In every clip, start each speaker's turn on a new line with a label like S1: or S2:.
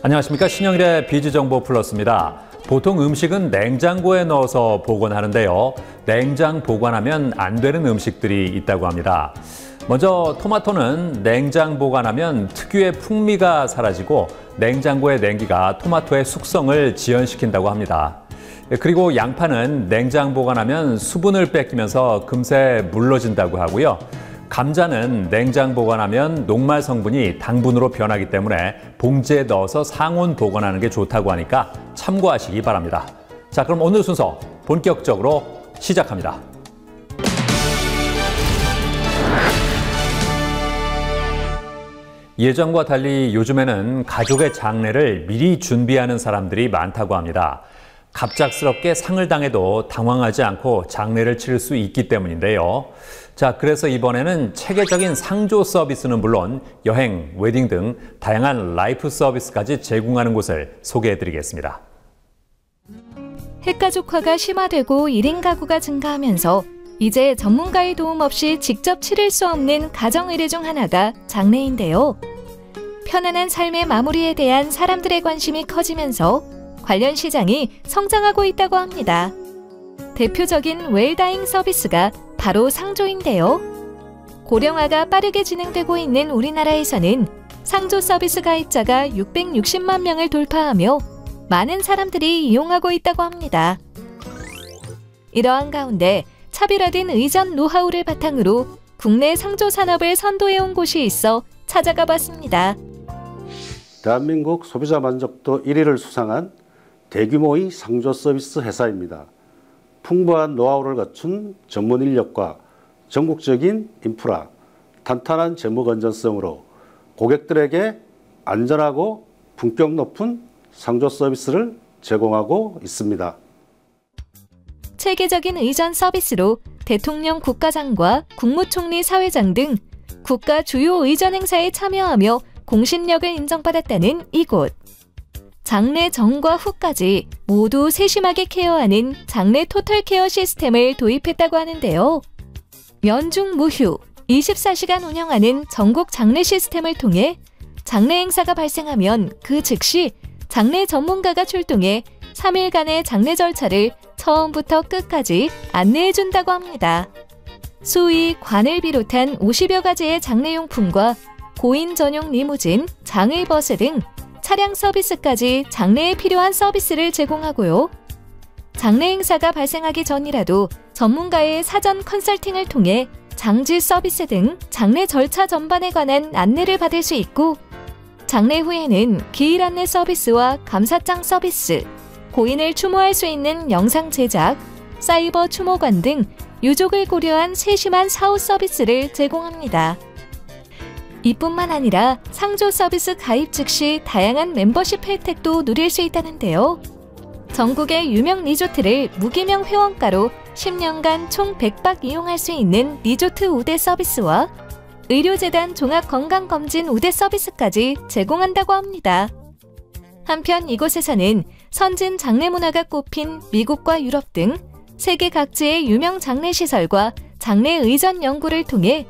S1: 안녕하십니까. 신영일의 비즈정보 플러스입니다. 보통 음식은 냉장고에 넣어서 보관하는데요. 냉장 보관하면 안 되는 음식들이 있다고 합니다. 먼저 토마토는 냉장 보관하면 특유의 풍미가 사라지고 냉장고의 냉기가 토마토의 숙성을 지연시킨다고 합니다. 그리고 양파는 냉장 보관하면 수분을 뺏기면서 금세 물러진다고 하고요. 감자는 냉장 보관하면 녹말 성분이 당분으로 변하기 때문에 봉지에 넣어서 상온 보관하는 게 좋다고 하니까 참고하시기 바랍니다. 자, 그럼 오늘 순서 본격적으로 시작합니다. 예전과 달리 요즘에는 가족의 장례를 미리 준비하는 사람들이 많다고 합니다. 갑작스럽게 상을 당해도 당황하지 않고 장례를 치를 수 있기 때문인데요. 자, 그래서 이번에는 체계적인 상조 서비스는 물론 여행, 웨딩 등 다양한 라이프 서비스까지 제공하는 곳을 소개해드리겠습니다.
S2: 핵가족화가 심화되고 1인 가구가 증가하면서 이제 전문가의 도움 없이 직접 치를 수 없는 가정의례 중 하나가 장례인데요. 편안한 삶의 마무리에 대한 사람들의 관심이 커지면서 관련 시장이 성장하고 있다고 합니다. 대표적인 웰다잉 서비스가 바로 상조인데요. 고령화가 빠르게 진행되고 있는 우리나라에서는 상조 서비스 가입자가 660만 명을 돌파하며 많은 사람들이 이용하고 있다고 합니다. 이러한 가운데 차별화된 의전 노하우를 바탕으로 국내 상조 산업을 선도해온 곳이 있어 찾아가 봤습니다.
S3: 대한민국 소비자 만족도 1위를 수상한 대규모의 상조 서비스 회사입니다. 풍부한 노하우를 갖춘 전문 인력과 전국적인 인프라, 탄탄한 재무 건전성으로 고객들에게 안전하고 품격 높은 상조 서비스를 제공하고 있습니다.
S2: 체계적인 의전 서비스로 대통령 국가장과 국무총리 사회장 등 국가 주요 의전 행사에 참여하며 공신력을 인정받았다는 이곳. 장례 전과 후까지 모두 세심하게 케어하는 장례 토탈 케어 시스템을 도입했다고 하는데요. 연중 무휴 24시간 운영하는 전국 장례 시스템을 통해 장례 행사가 발생하면 그 즉시 장례 전문가가 출동해 3일간의 장례 절차를 처음부터 끝까지 안내해준다고 합니다. 소위 관을 비롯한 50여 가지의 장례용품과 고인 전용 리무진, 장의버스 등 차량 서비스까지 장례에 필요한 서비스를 제공하고요. 장례 행사가 발생하기 전이라도 전문가의 사전 컨설팅을 통해 장지 서비스 등 장례 절차 전반에 관한 안내를 받을 수 있고, 장례 후에는 기일 안내 서비스와 감사장 서비스, 고인을 추모할 수 있는 영상 제작, 사이버 추모관 등 유족을 고려한 세심한 사후 서비스를 제공합니다. 이뿐만 아니라 상조 서비스 가입 즉시 다양한 멤버십 혜택도 누릴 수 있다는데요. 전국의 유명 리조트를 무기명 회원가로 10년간 총 100박 이용할 수 있는 리조트 우대 서비스와 의료재단 종합건강검진 우대 서비스까지 제공한다고 합니다. 한편 이곳에서는 선진 장례 문화가 꼽힌 미국과 유럽 등 세계 각지의 유명 장례시설과 장례 의전 연구를 통해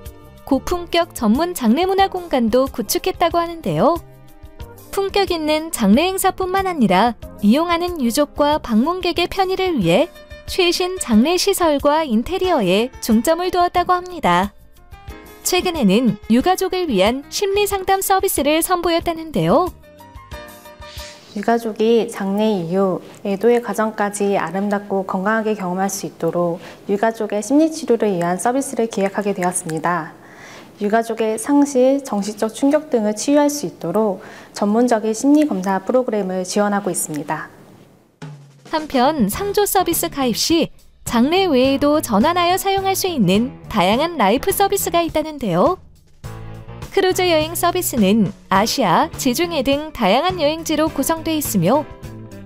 S2: 고품격 전문 장례 문화 공간도 구축했다고 하는데요. 품격 있는 장례 행사뿐만 아니라 이용하는 유족과 방문객의 편의를 위해 최신 장례 시설과 인테리어에 중점을 두었다고 합니다. 최근에는 유가족을 위한 심리 상담 서비스를 선보였다는데요.
S4: 유가족이 장례 이후 애도의 과정까지 아름답고 건강하게 경험할 수 있도록 유가족의 심리치료를 위한 서비스를 기획하게 되었습니다. 유가족의 상실, 정신적 충격 등을 치유할 수 있도록 전문적인 심리검사 프로그램을 지원하고 있습니다.
S2: 한편 상조 서비스 가입 시 장례 외에도 전환하여 사용할 수 있는 다양한 라이프 서비스가 있다는데요. 크루즈 여행 서비스는 아시아, 지중해 등 다양한 여행지로 구성되어 있으며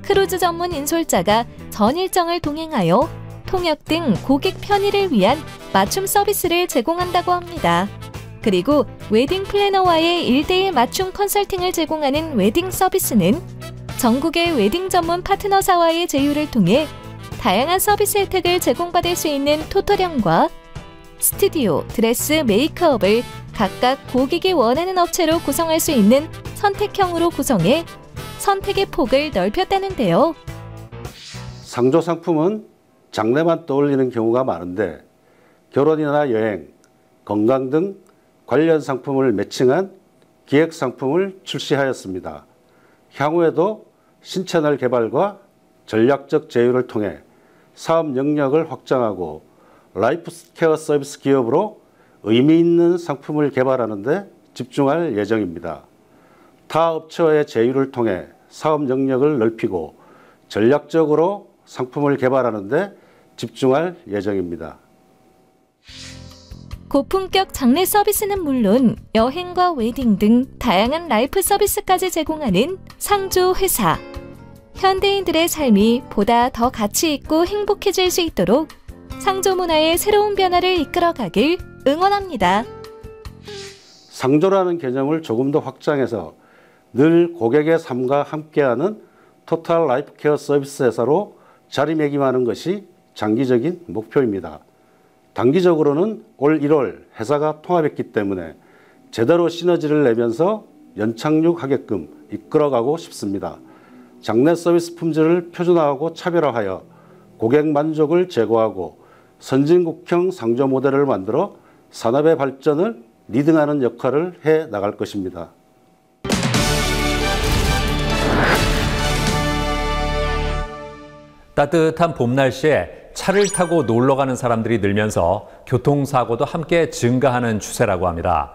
S2: 크루즈 전문 인솔자가 전 일정을 동행하여 통역 등 고객 편의를 위한 맞춤 서비스를 제공한다고 합니다. 그리고 웨딩 플래너와의 1:1 맞춤 컨설팅을 제공하는 웨딩 서비스는 전국의 웨딩 전문 파트너사와의 제휴를 통해 다양한 서비스 혜택을 제공받을 수 있는 토토령과 스튜디오, 드레스, 메이크업을 각각 고객이 원하는 업체로 구성할 수 있는 선택형으로 구성해 선택의 폭을 넓혔다는데요.
S3: 상조 상품은 장래만 떠올리는 경우가 많은데 결혼이나 여행, 건강 등 관련 상품을 매칭한 기획 상품을 출시하였습니다. 향후에도 신채널 개발과 전략적 제휴를 통해 사업 영역을 확장하고 라이프 케어 서비스 기업으로 의미 있는 상품을 개발하는 데 집중할 예정입니다. 타 업체와의 제휴를 통해 사업 영역을 넓히고 전략적으로 상품을 개발하는 데 집중할 예정입니다.
S2: 고품격 장례 서비스는 물론 여행과 웨딩 등 다양한 라이프 서비스까지 제공하는 상조 회사. 현대인들의 삶이 보다 더 가치 있고 행복해질 수 있도록 상조 문화의 새로운 변화를 이끌어가길 응원합니다.
S3: 상조라는 개념을 조금 더 확장해서 늘 고객의 삶과 함께하는 토탈 라이프 케어 서비스 회사로 자리매김하는 것이 장기적인 목표입니다. 단기적으로는 올 1월 회사가 통합했기 때문에 제대로 시너지를 내면서 연착륙하게끔 이끌어가고 싶습니다. 장례 서비스 품질을 표준화하고 차별화하여 고객 만족을 제고하고 선진국형 상조 모델을 만들어 산업의 발전을 리딩하는 역할을 해 나갈 것입니다.
S1: 따뜻한 봄 날씨에 차를 타고 놀러 가는 사람들이 늘면서 교통사고도 함께 증가하는 추세라고 합니다.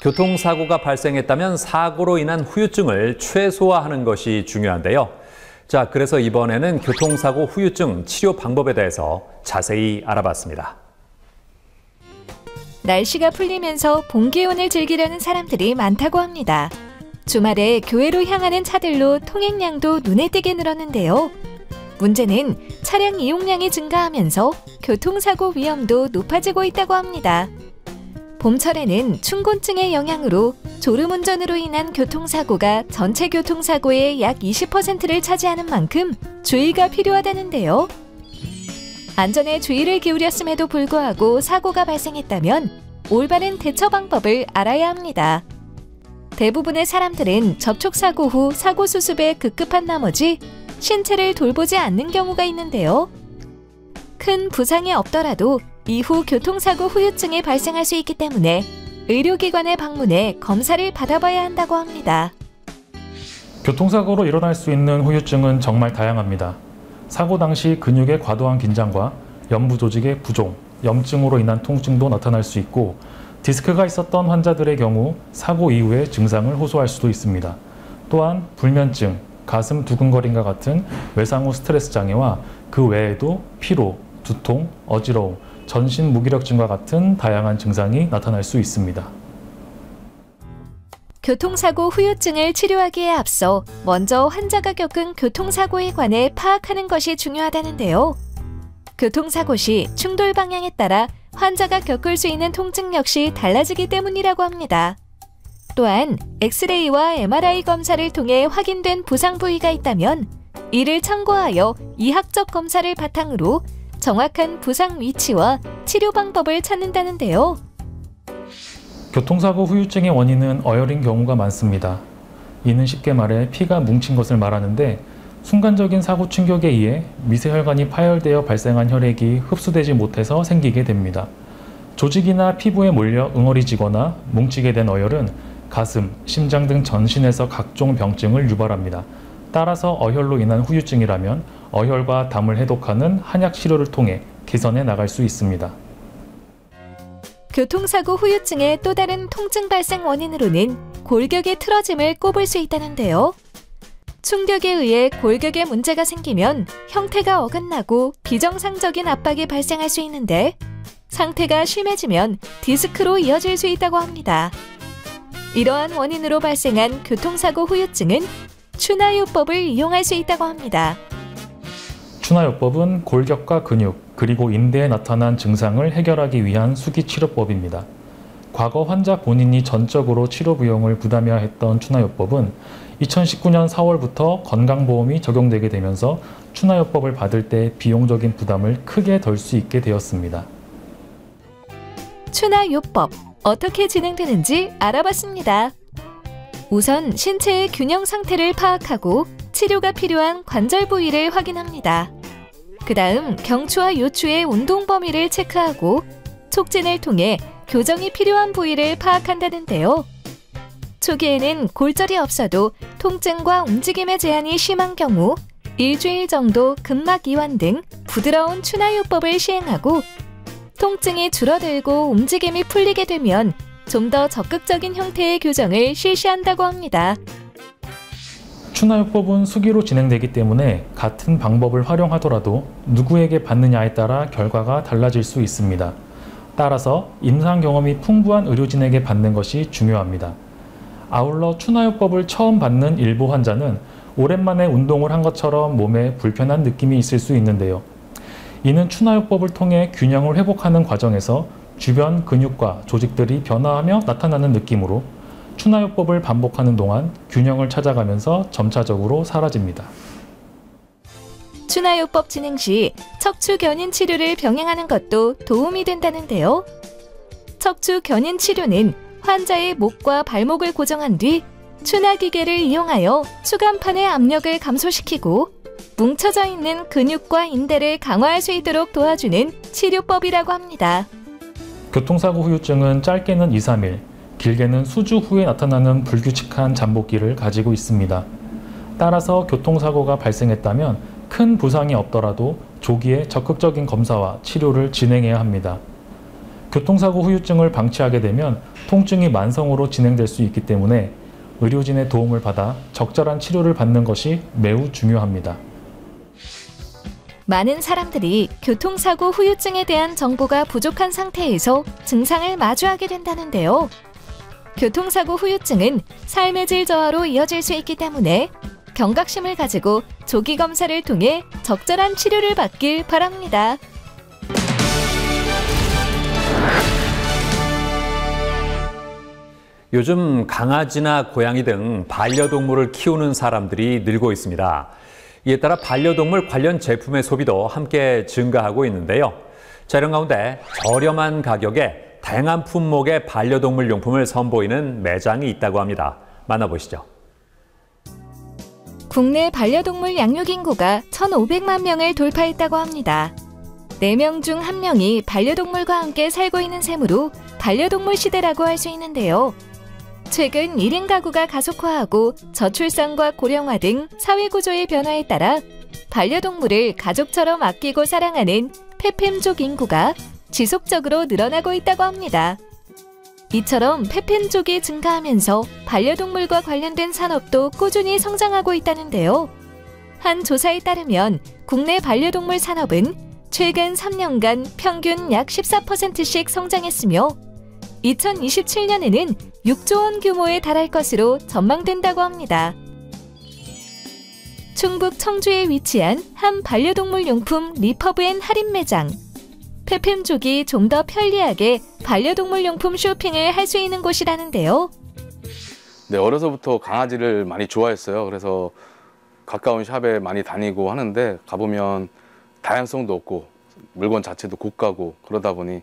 S1: 교통사고가 발생했다면 사고로 인한 후유증을 최소화하는 것이 중요한데요. 자, 그래서 이번에는 교통사고 후유증 치료 방법에 대해서 자세히 알아봤습니다.
S2: 날씨가 풀리면서 봄 기온을 즐기려는 사람들이 많다고 합니다. 주말에 교회로 향하는 차들로 통행량도 눈에 띄게 늘었는데요. 문제는 차량 이용량이 증가하면서 교통사고 위험도 높아지고 있다고 합니다. 봄철에는 춘곤증의 영향으로 졸음운전으로 인한 교통사고가 전체 교통사고의 약 20%를 차지하는 만큼 주의가 필요하다는데요. 안전에 주의를 기울였음에도 불구하고 사고가 발생했다면 올바른 대처 방법을 알아야 합니다. 대부분의 사람들은 접촉사고 후 사고 수습에 급급한 나머지 신체를 돌보지 않는 경우가 있는데요. 큰 부상이 없더라도 이후 교통사고 후유증이 발생할 수 있기 때문에 의료기관에 방문해 검사를 받아봐야 한다고 합니다.
S5: 교통사고로 일어날 수 있는 후유증은 정말 다양합니다. 사고 당시 근육의 과도한 긴장과 연부 조직의 부종, 염증으로 인한 통증도 나타날 수 있고 디스크가 있었던 환자들의 경우 사고 이후에 증상을 호소할 수도 있습니다. 또한 불면증, 가슴 두근거림과 같은 외상 후 스트레스 장애와 그 외에도 피로, 두통, 어지러움, 전신 무기력증과 같은 다양한 증상이 나타날 수 있습니다.
S2: 교통사고 후유증을 치료하기에 앞서 먼저 환자가 겪은 교통사고에 관해 파악하는 것이 중요하다는데요. 교통사고 시 충돌 방향에 따라 환자가 겪을 수 있는 통증 역시 달라지기 때문이라고 합니다. 또한 엑스레이와 MRI 검사를 통해 확인된 부상 부위가 있다면 이를 참고하여 이학적 검사를 바탕으로 정확한 부상 위치와 치료 방법을 찾는다는데요.
S5: 교통사고 후유증의 원인은 어혈인 경우가 많습니다. 이는 쉽게 말해 피가 뭉친 것을 말하는데 순간적인 사고 충격에 의해 미세혈관이 파열되어 발생한 혈액이 흡수되지 못해서 생기게 됩니다. 조직이나 피부에 몰려 응어리지거나 뭉치게 된 어혈은 가슴, 심장 등 전신에서 각종 병증을 유발합니다. 따라서 어혈로 인한 후유증이라면 어혈과 담을 해독하는 한약 치료를 통해 개선해 나갈 수 있습니다.
S2: 교통사고 후유증의 또 다른 통증 발생 원인으로는 골격의 틀어짐을 꼽을 수 있다는데요. 충격에 의해 골격에 문제가 생기면 형태가 어긋나고 비정상적인 압박이 발생할 수 있는데 상태가 심해지면 디스크로 이어질 수 있다고 합니다. 이러한 원인으로 발생한 교통사고 후유증은 추나요법을 이용할 수 있다고 합니다.
S5: 추나요법은 골격과 근육, 그리고 인대에 나타난 증상을 해결하기 위한 수기치료법입니다. 과거 환자 본인이 전적으로 치료 비용을 부담해야 했던 추나요법은 2019년 4월부터 건강보험이 적용되게 되면서 추나요법을 받을 때 비용적인 부담을 크게 덜 수 있게 되었습니다.
S2: 추나요법, 어떻게 진행되는지 알아봤습니다. 우선 신체의 균형 상태를 파악하고 치료가 필요한 관절 부위를 확인합니다. 그 다음 경추와 요추의 운동 범위를 체크하고 촉진을 통해 교정이 필요한 부위를 파악한다는데요. 초기에는 골절이 없어도 통증과 움직임의 제한이 심한 경우 일주일 정도 근막 이완 등 부드러운 추나요법을 시행하고 통증이 줄어들고 움직임이 풀리게 되면 좀 더 적극적인 형태의 교정을 실시한다고 합니다.
S5: 추나요법은 수기로 진행되기 때문에 같은 방법을 활용하더라도 누구에게 받느냐에 따라 결과가 달라질 수 있습니다. 따라서 임상 경험이 풍부한 의료진에게 받는 것이 중요합니다. 아울러 추나요법을 처음 받는 일부 환자는 오랜만에 운동을 한 것처럼 몸에 불편한 느낌이 있을 수 있는데요. 이는 추나요법을 통해 균형을 회복하는 과정에서 주변 근육과 조직들이 변화하며 나타나는 느낌으로 추나요법을 반복하는 동안 균형을 찾아가면서 점차적으로 사라집니다.
S2: 추나요법 진행 시 척추 견인 치료를 병행하는 것도 도움이 된다는데요. 척추 견인 치료는 환자의 목과 발목을 고정한 뒤 추나 기계를 이용하여 추간판의 압력을 감소시키고 뭉쳐져 있는 근육과 인대를 강화할 수 있도록 도와주는 치료법이라고 합니다.
S5: 교통사고 후유증은 짧게는 2, 3일, 길게는 수주 후에 나타나는 불규칙한 잠복기를 가지고 있습니다. 따라서 교통사고가 발생했다면 큰 부상이 없더라도 조기에 적극적인 검사와 치료를 진행해야 합니다. 교통사고 후유증을 방치하게 되면 통증이 만성으로 진행될 수 있기 때문에 의료진의 도움을 받아 적절한 치료를 받는 것이 매우 중요합니다.
S2: 많은 사람들이 교통사고 후유증에 대한 정보가 부족한 상태에서 증상을 마주하게 된다는데요. 교통사고 후유증은 삶의 질 저하로 이어질 수 있기 때문에 경각심을 가지고 조기 검사를 통해 적절한 치료를 받길 바랍니다.
S1: 요즘 강아지나 고양이 등 반려동물을 키우는 사람들이 늘고 있습니다. 이에 따라 반려동물 관련 제품의 소비도 함께 증가하고 있는데요. 자, 이런 가운데 저렴한 가격에 다양한 품목의 반려동물 용품을 선보이는 매장이 있다고 합니다. 만나보시죠.
S2: 국내 반려동물 양육 인구가 1,500만 명을 돌파했다고 합니다. 4명 중 1명이 반려동물과 함께 살고 있는 셈으로 반려동물 시대라고 할 수 있는데요. 최근 1인 가구가 가속화하고 저출산과 고령화 등 사회구조의 변화에 따라 반려동물을 가족처럼 아끼고 사랑하는 페펜족 인구가 지속적으로 늘어나고 있다고 합니다. 이처럼 페펜족이 증가하면서 반려동물과 관련된 산업도 꾸준히 성장하고 있다는데요. 한 조사에 따르면 국내 반려동물 산업은 최근 3년간 평균 약 14%씩 성장했으며 2027년에는 6조 원 규모에 달할 것으로 전망된다고 합니다. 충북 청주에 위치한 한 반려동물 용품 리퍼브앤 할인 매장. 페펜족이 좀 더 편리하게 반려동물 용품 쇼핑을 할 수 있는 곳이라는데요.
S6: 네, 어려서부터 강아지를 많이 좋아했어요. 그래서 가까운 샵에 많이 다니고 하는데 가보면 다양성도 없고 물건 자체도 고가고 그러다 보니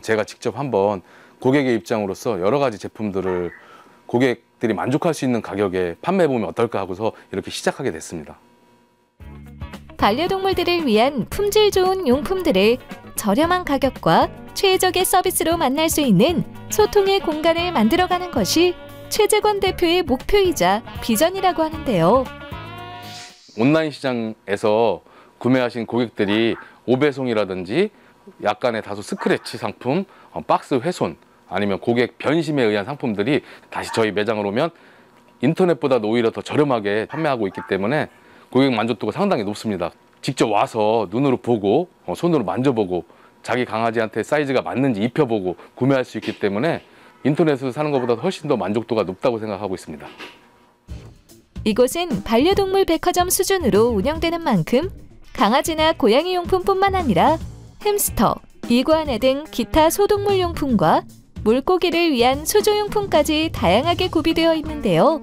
S6: 제가 직접 한번 고객의 입장으로서 여러 가지 제품들을 고객들이 만족할 수 있는 가격에 판매해보면 어떨까 하고서 이렇게 시작하게 됐습니다.
S2: 반려동물들을 위한 품질 좋은 용품들을 저렴한 가격과 최적의 서비스로 만날 수 있는 소통의 공간을 만들어가는 것이 최재권 대표의 목표이자 비전이라고 하는데요.
S6: 온라인 시장에서 구매하신 고객들이 오배송이라든지 약간의 다소 스크래치 상품, 박스 훼손, 아니면 고객 변심에 의한 상품들이 다시 저희 매장으로 오면 인터넷보다도 오히려 더 저렴하게 판매하고 있기 때문에 고객 만족도가 상당히 높습니다. 직접 와서 눈으로 보고 손으로 만져보고 자기 강아지한테 사이즈가 맞는지 입혀보고 구매할 수 있기 때문에 인터넷에서 사는 것보다 훨씬 더 만족도가 높다고 생각하고 있습니다.
S2: 이곳은 반려동물 백화점 수준으로 운영되는 만큼 강아지나 고양이 용품뿐만 아니라 햄스터, 이구아나 등 기타 소동물 용품과 물고기를 위한 수조용품까지 다양하게 구비되어 있는데요.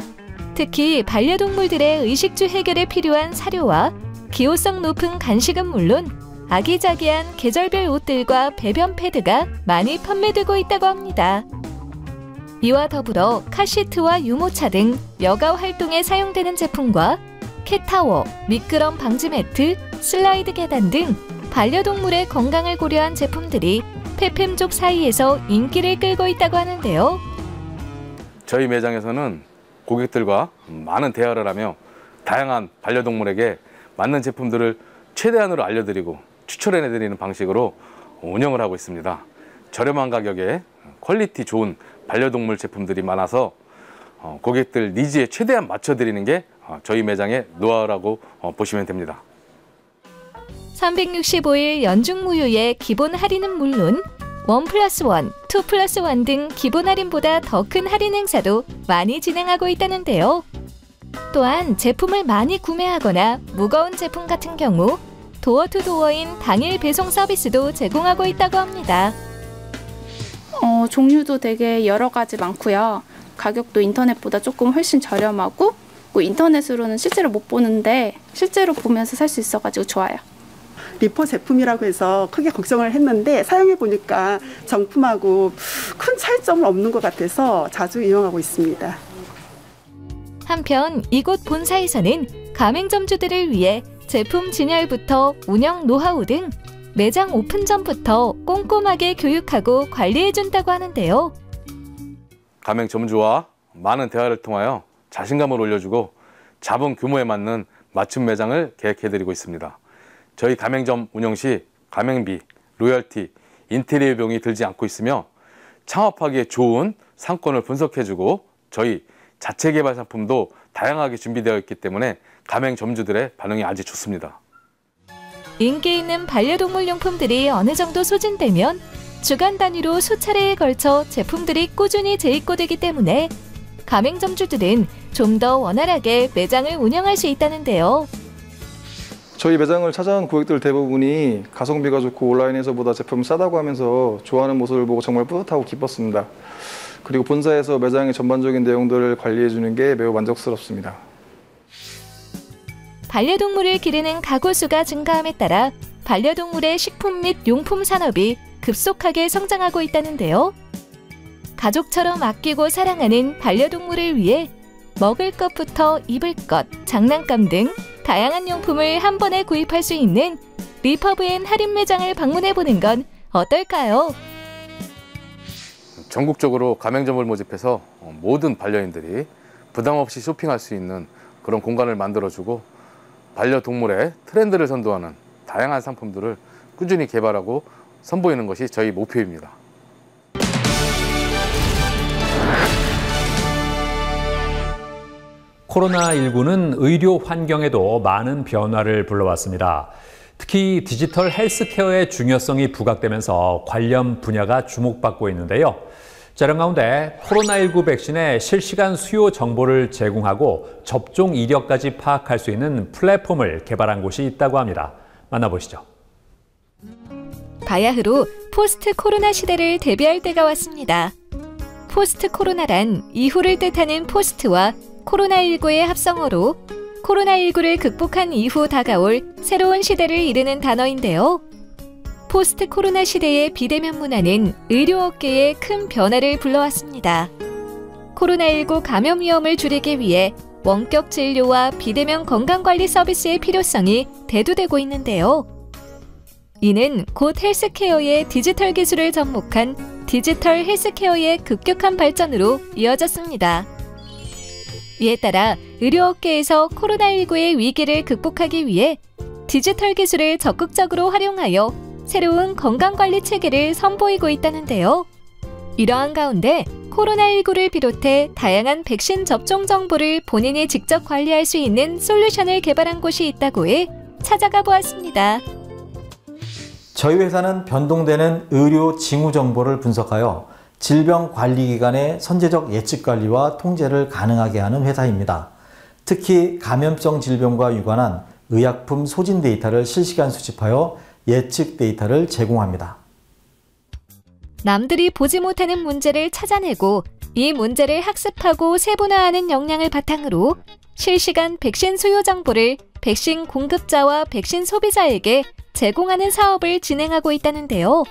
S2: 특히 반려동물들의 의식주 해결에 필요한 사료와 기호성 높은 간식은 물론 아기자기한 계절별 옷들과 배변 패드가 많이 판매되고 있다고 합니다. 이와 더불어 카시트와 유모차 등 여가 활동에 사용되는 제품과 캣타워, 미끄럼 방지 매트, 슬라이드 계단 등 반려동물의 건강을 고려한 제품들이 페팸족 사이에서 인기를 끌고 있다고 하는데요.
S6: 저희 매장에서는 고객들과 많은 대화를 하며 다양한 반려동물에게 맞는 제품들을 최대한으로 알려드리고 추천해드리는 방식으로 운영을 하고 있습니다. 저렴한 가격에 퀄리티 좋은 반려동물 제품들이 많아서 고객들 니즈에 최대한 맞춰드리는 게 저희 매장의 노하우라고 보시면 됩니다.
S2: 365일 연중무휴의 기본 할인은 물론 1+1, 2+1 등 기본 할인보다 더 큰 할인 행사도 많이 진행하고 있다는데요. 또한 제품을 많이 구매하거나 무거운 제품 같은 경우 도어투도어인 당일 배송 서비스도 제공하고 있다고 합니다.
S7: 종류도 되게 여러 가지 많고요. 가격도 인터넷보다 조금 훨씬 저렴하고 인터넷으로는 실제로 못 보는데 실제로 보면서 살 수 있어가지고 좋아요.
S8: 리퍼 제품이라고 해서 크게 걱정을 했는데 사용해 보니까 정품하고 큰 차이점은 없는 것 같아서 자주 이용하고 있습니다.
S2: 한편 이곳 본사에서는 가맹점주들을 위해 제품 진열부터 운영 노하우 등 매장 오픈 전부터 꼼꼼하게 교육하고 관리해준다고 하는데요.
S6: 가맹점주와 많은 대화를 통하여 자신감을 올려주고 자본 규모에 맞는 맞춤 매장을 계획해드리고 있습니다. 저희 가맹점 운영 시 가맹비, 로열티, 인테리어 비용이 들지 않고 있으며 창업하기에 좋은 상권을 분석해주고 저희 자체 개발 상품도 다양하게 준비되어 있기 때문에 가맹점주들의 반응이 아주 좋습니다.
S2: 인기 있는 반려동물 용품들이 어느 정도 소진되면 주간 단위로 수차례에 걸쳐 제품들이 꾸준히 재입고되기 때문에 가맹점주들은 좀 더 원활하게 매장을 운영할 수 있다는데요.
S9: 저희 매장을 찾아온 고객들 대부분이 가성비가 좋고 온라인에서보다 제품 싸다고 하면서 좋아하는 모습을 보고 정말 뿌듯하고 기뻤습니다. 그리고 본사에서 매장의 전반적인 내용들을 관리해 주는 게 매우 만족스럽습니다.
S2: 반려동물을 기르는 가구 수가 증가함에 따라 반려동물의 식품 및 용품 산업이 급속하게 성장하고 있다는데요. 가족처럼 아끼고 사랑하는 반려동물을 위해 먹을 것부터 입을 것, 장난감 등 다양한 용품을 한 번에 구입할 수 있는 리퍼브앤 할인 매장을 방문해보는 건 어떨까요?
S6: 전국적으로 가맹점을 모집해서 모든 반려인들이 부담 없이 쇼핑할 수 있는 그런 공간을 만들어주고 반려동물의 트렌드를 선도하는 다양한 상품들을 꾸준히 개발하고 선보이는 것이 저희 목표입니다.
S1: 코로나19는 의료 환경에도 많은 변화를 불러왔습니다. 특히 디지털 헬스케어의 중요성이 부각되면서 관련 분야가 주목받고 있는데요. 자, 이런 가운데 코로나19 백신의 실시간 수요 정보를 제공하고 접종 이력까지 파악할 수 있는 플랫폼을 개발한 곳이 있다고 합니다. 만나보시죠.
S2: 바야흐로 포스트 코로나 시대를 대비할 때가 왔습니다. 포스트 코로나란 이후를 뜻하는 포스트와 코로나19의 합성어로 코로나19를 극복한 이후 다가올 새로운 시대를 이르는 단어인데요. 포스트 코로나 시대의 비대면 문화는 의료업계에 큰 변화를 불러왔습니다. 코로나19 감염 위험을 줄이기 위해 원격 진료와 비대면 건강관리 서비스의 필요성이 대두되고 있는데요. 이는 곧 헬스케어의 디지털 기술을 접목한 디지털 헬스케어의 급격한 발전으로 이어졌습니다. 이에 따라 의료업계에서 코로나19의 위기를 극복하기 위해 디지털 기술을 적극적으로 활용하여 새로운 건강관리 체계를 선보이고 있다는데요. 이러한 가운데 코로나19를 비롯해 다양한 백신 접종 정보를 본인이 직접 관리할 수 있는 솔루션을 개발한 곳이 있다고 해 찾아가 보았습니다.
S10: 저희 회사는 변동되는 의료 징후 정보를 분석하여 질병관리기관의 선제적 예측관리와 통제를 가능하게 하는 회사입니다. 특히 감염성 질병과 유관한 의약품 소진 데이터를 실시간 수집하여 예측 데이터를 제공합니다.
S2: 남들이 보지 못하는 문제를 찾아내고 이 문제를 학습하고 세분화하는 역량을 바탕으로 실시간 백신 수요 정보를 백신 공급자와 백신 소비자에게 제공하는 사업을 진행하고 있다는데요.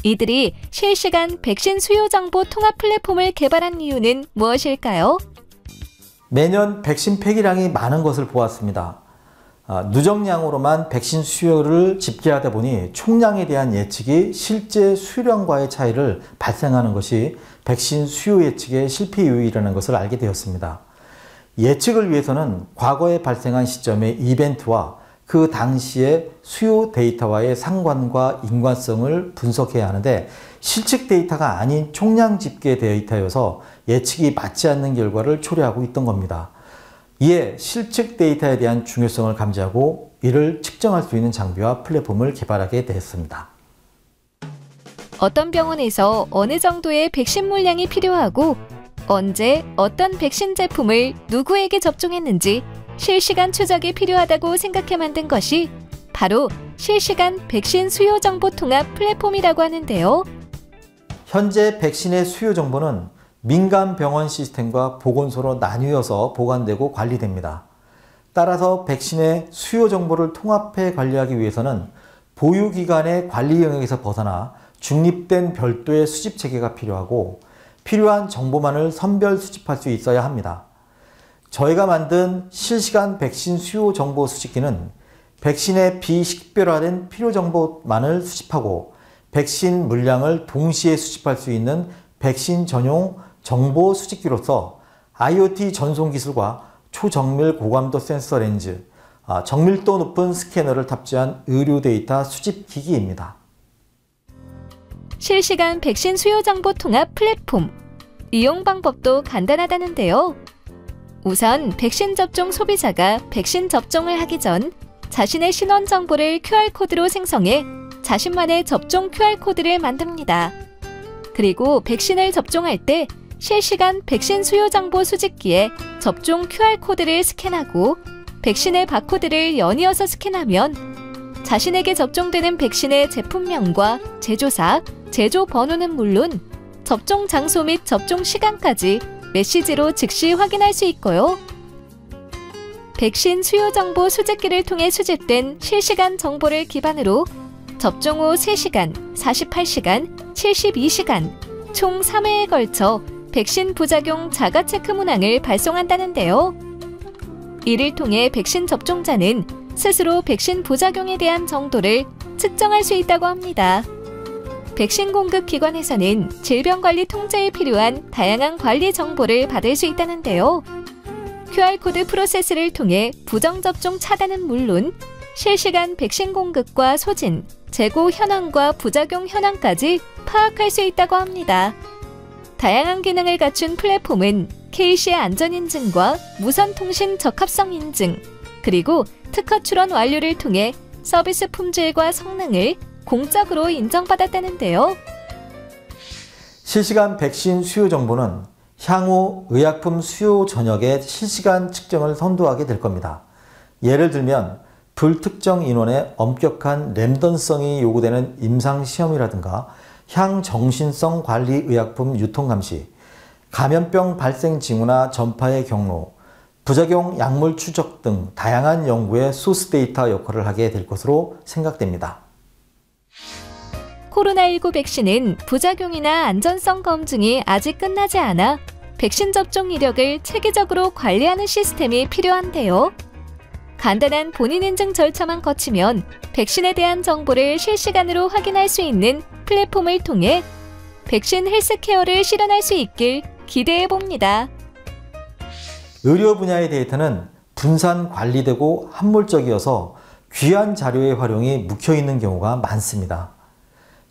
S2: 이들이 실시간 백신 수요 정보 통합 플랫폼을 개발한 이유는 무엇일까요?
S10: 매년 백신 폐기량이 많은 것을 보았습니다. 누적량으로만 백신 수요를 집계하다 보니 총량에 대한 예측이 실제 수요량과의 차이를 발생하는 것이 백신 수요 예측의 실패 요인이라는 것을 알게 되었습니다. 예측을 위해서는 과거에 발생한 시점의 이벤트와 그 당시의 수요 데이터와의 상관과 인과성을 분석해야 하는데 실측 데이터가 아닌 총량 집계 데이터여서 예측이 맞지 않는 결과를 초래하고 있던 겁니다. 이에 실측 데이터에 대한 중요성을 감지하고 이를 측정할 수 있는 장비와 플랫폼을 개발하게 되었습니다.
S2: 어떤 병원에서 어느 정도의 백신 물량이 필요하고 언제 어떤 백신 제품을 누구에게 접종했는지 실시간 추적이 필요하다고 생각해 만든 것이 바로 실시간 백신 수요 정보 통합 플랫폼이라고 하는데요.
S10: 현재 백신의 수요 정보는 민간 병원 시스템과 보건소로 나뉘어서 보관되고 관리됩니다. 따라서 백신의 수요 정보를 통합해 관리하기 위해서는 보유기관의 관리 영역에서 벗어나 중립된 별도의 수집 체계가 필요하고 필요한 정보만을 선별 수집할 수 있어야 합니다. 저희가 만든 실시간 백신 수요 정보 수집기는 백신의 비식별화된 필요 정보만을 수집하고 백신 물량을 동시에 수집할 수 있는 백신 전용 정보 수집기로서 IoT 전송 기술과 초정밀 고감도 센서 렌즈, 정밀도 높은 스캐너를 탑재한 의료 데이터 수집 기기입니다.
S2: 실시간 백신 수요 정보 통합 플랫폼. 이용 방법도 간단하다는데요. 우선 백신 접종 소비자가 백신 접종을 하기 전 자신의 신원 정보를 QR코드로 생성해 자신만의 접종 QR코드를 만듭니다. 그리고 백신을 접종할 때 실시간 백신 수요 정보 수집기에 접종 QR코드를 스캔하고 백신의 바코드를 연이어서 스캔하면 자신에게 접종되는 백신의 제품명과 제조사, 제조 번호는 물론 접종 장소 및 접종 시간까지 메시지로 즉시 확인할 수 있고요. 백신 수요 정보 수집기를 통해 수집된 실시간 정보를 기반으로 접종 후 3시간, 48시간, 72시간 총 3회에 걸쳐 백신 부작용 자가 체크 문항을 발송한다는데요. 이를 통해 백신 접종자는 스스로 백신 부작용에 대한 정도를 측정할 수 있다고 합니다. 백신 공급 기관에서는 질병관리 통제에 필요한 다양한 관리 정보를 받을 수 있다는데요. QR코드 프로세스를 통해 부정접종 차단은 물론 실시간 백신 공급과 소진, 재고 현황과 부작용 현황까지 파악할 수 있다고 합니다. 다양한 기능을 갖춘 플랫폼은 KC 안전인증과 무선통신 적합성 인증, 그리고 특허 출원 완료를 통해 서비스 품질과 성능을 공적으로 인정받았다는데요.
S10: 실시간 백신 수요 정보는 향후 의약품 수요 전역의 실시간 측정을 선도하게 될 겁니다. 예를 들면 불특정 인원의 엄격한 랜덤성이 요구되는 임상시험이라든가 향정신성 관리 의약품 유통 감시, 감염병 발생 징후나 전파의 경로, 부작용 약물 추적 등 다양한 연구의 소스 데이터 역할을 하게 될 것으로 생각됩니다.
S2: 코로나19 백신은 부작용이나 안전성 검증이 아직 끝나지 않아 백신 접종 이력을 체계적으로 관리하는 시스템이 필요한데요. 간단한 본인 인증 절차만 거치면 백신에 대한 정보를 실시간으로 확인할 수 있는 플랫폼을 통해 백신 헬스케어를 실현할 수 있길 기대해 봅니다.
S10: 의료 분야의 데이터는 분산 관리되고 함몰적이어서 귀한 자료의 활용이 묵혀있는 경우가 많습니다.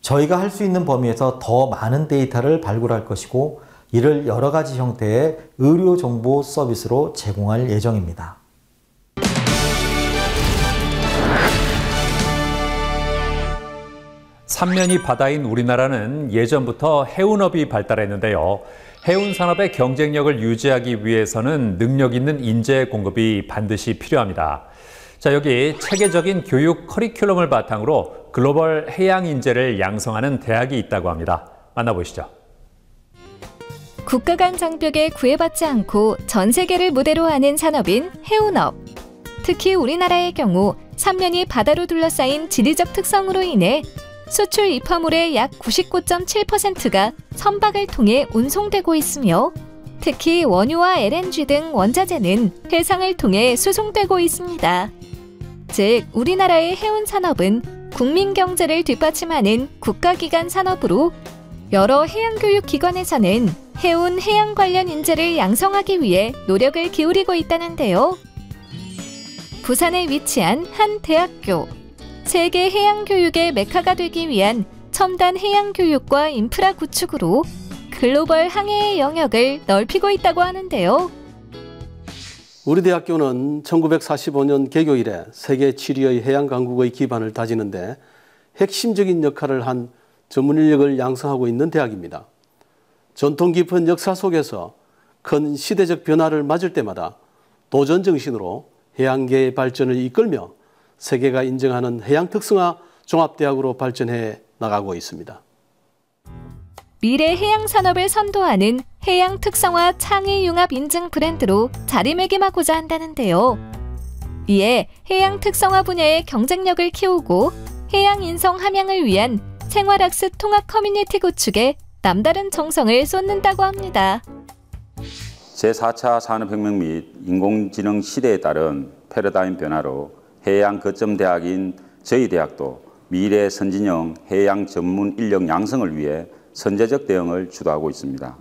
S10: 저희가 할 수 있는 범위에서 더 많은 데이터를 발굴할 것이고 이를 여러 가지 형태의 의료 정보 서비스로 제공할 예정입니다.
S1: 삼면이 바다인 우리나라는 예전부터 해운업이 발달했는데요. 해운 산업의 경쟁력을 유지하기 위해서는 능력 있는 인재 공급이 반드시 필요합니다. 자, 여기 체계적인 교육 커리큘럼을 바탕으로 글로벌 해양 인재를 양성하는 대학이 있다고 합니다. 만나보시죠.
S2: 국가 간 장벽에 구애받지 않고 전 세계를 무대로 하는 산업인 해운업. 특히 우리나라의 경우 삼면이 바다로 둘러싸인 지리적 특성으로 인해 수출 입화물의 약 99.7%가 선박을 통해 운송되고 있으며 특히 원유와 LNG 등 원자재는 해상을 통해 수송되고 있습니다. 즉, 우리나라의 해운 산업은 국민 경제를 뒷받침하는 국가기관 산업으로 여러 해양교육기관에서는 해운 해양 관련 인재를 양성하기 위해 노력을 기울이고 있다는데요. 부산에 위치한 한 대학교. 세계 해양교육의 메카가 되기 위한 첨단 해양교육과 인프라 구축으로 글로벌 항해의 영역을 넓히고 있다고 하는데요.
S11: 우리 대학교는 1945년 개교 이래 세계 7위의 해양 강국의 기반을 다지는 데 핵심적인 역할을 한 전문 인력을 양성하고 있는 대학입니다. 전통 깊은 역사 속에서 큰 시대적 변화를 맞을 때마다 도전 정신으로 해양계의 발전을 이끌며 세계가 인정하는 해양 특성화 종합대학으로 발전해 나가고 있습니다.
S2: 미래 해양 산업을 선도하는 해양 특성화 창의 융합 인증 브랜드로 자리매김하고자 한다는데요. 이에 해양 특성화 분야의 경쟁력을 키우고 해양 인성 함양을 위한 생활학습 통합 커뮤니티 구축에 남다른 정성을 쏟는다고 합니다.
S12: 제4차 산업혁명 및 인공지능 시대에 따른 패러다임 변화로 해양 거점 대학인 저희 대학도 미래 선진형 해양 전문 인력 양성을 위해 선제적 대응을 주도하고 있습니다.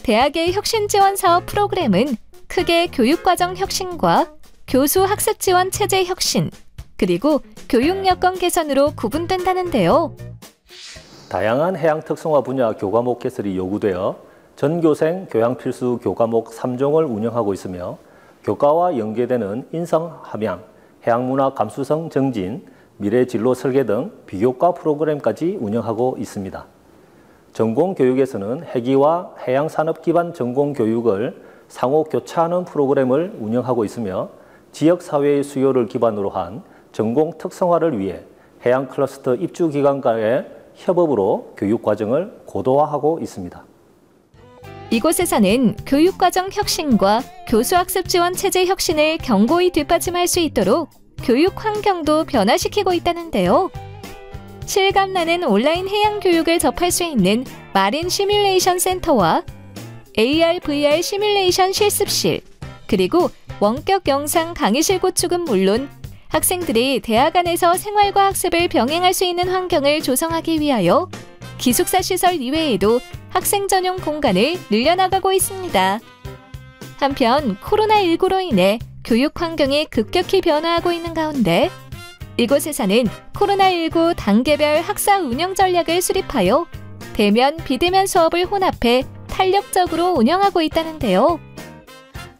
S2: 대학의 혁신 지원 사업 프로그램은 크게 교육과정 혁신과 교수 학습 지원 체제 혁신, 그리고 교육 여건 개선으로 구분된다는데요.
S13: 다양한 해양 특성화 분야 교과목 개설이 요구되어 전교생 교양 필수 교과목 3종을 운영하고 있으며 교과와 연계되는 인성 함양, 해양문화 감수성 정진, 미래 진로 설계 등 비교과 프로그램까지 운영하고 있습니다. 전공 교육에서는 해기와 해양산업 기반 전공 교육을 상호 교차하는 프로그램을 운영하고 있으며 지역사회의 수요를 기반으로 한 전공 특성화를 위해 해양 클러스터 입주 기관과의 협업으로 교육 과정을 고도화하고 있습니다.
S2: 이곳에서는 교육과정 혁신과 교수학습 지원 체제 혁신을 견고히 뒷받침할 수 있도록 교육 환경도 변화시키고 있다는데요. 실감나는 온라인 해양 교육을 접할 수 있는 마린 시뮬레이션 센터와 AR, VR 시뮬레이션 실습실, 그리고 원격 영상 강의실 구축은 물론 학생들이 대학 안에서 생활과 학습을 병행할 수 있는 환경을 조성하기 위하여 기숙사 시설 이외에도 학생 전용 공간을 늘려나가고 있습니다. 한편 코로나19로 인해 교육 환경이 급격히 변화하고 있는 가운데 이곳에서는 코로나19 단계별 학사 운영 전략을 수립하여 대면, 비대면 수업을 혼합해 탄력적으로 운영하고 있다는데요.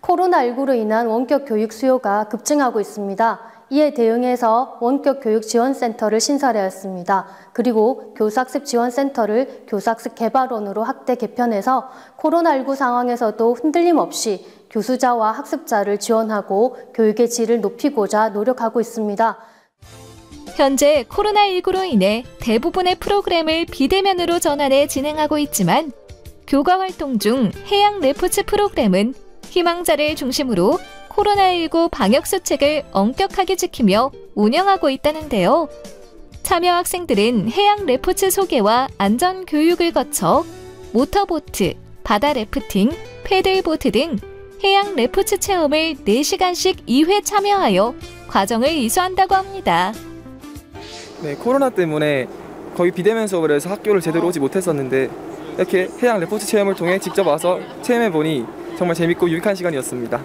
S14: 코로나19로 인한 원격 교육 수요가 급증하고 있습니다. 이에 대응해서 원격 교육 지원센터를 신설하였습니다. 그리고 교수학습 지원센터를 교수학습 개발원으로 확대 개편해서 코로나19 상황에서도 흔들림 없이 교수자와 학습자를 지원하고 교육의 질을 높이고자 노력하고 있습니다.
S2: 현재 코로나19로 인해 대부분의 프로그램을 비대면으로 전환해 진행하고 있지만 교과 활동 중 해양 레포츠 프로그램은 희망자를 중심으로 코로나19 방역수칙을 엄격하게 지키며 운영하고 있다는데요. 참여 학생들은 해양 레포츠 소개와 안전 교육을 거쳐 모터보트, 바다 래프팅, 패들보트 등 해양 레포츠 체험을 4시간씩 2회 참여하여 과정을 이수한다고 합니다.
S15: 네, 코로나 때문에 거의 비대면 수업을 해서 학교를 제대로 오지 못했었는데 이렇게 해양 레포츠 체험을 통해 직접 와서 체험해보니 정말 재밌고 유익한 시간이었습니다.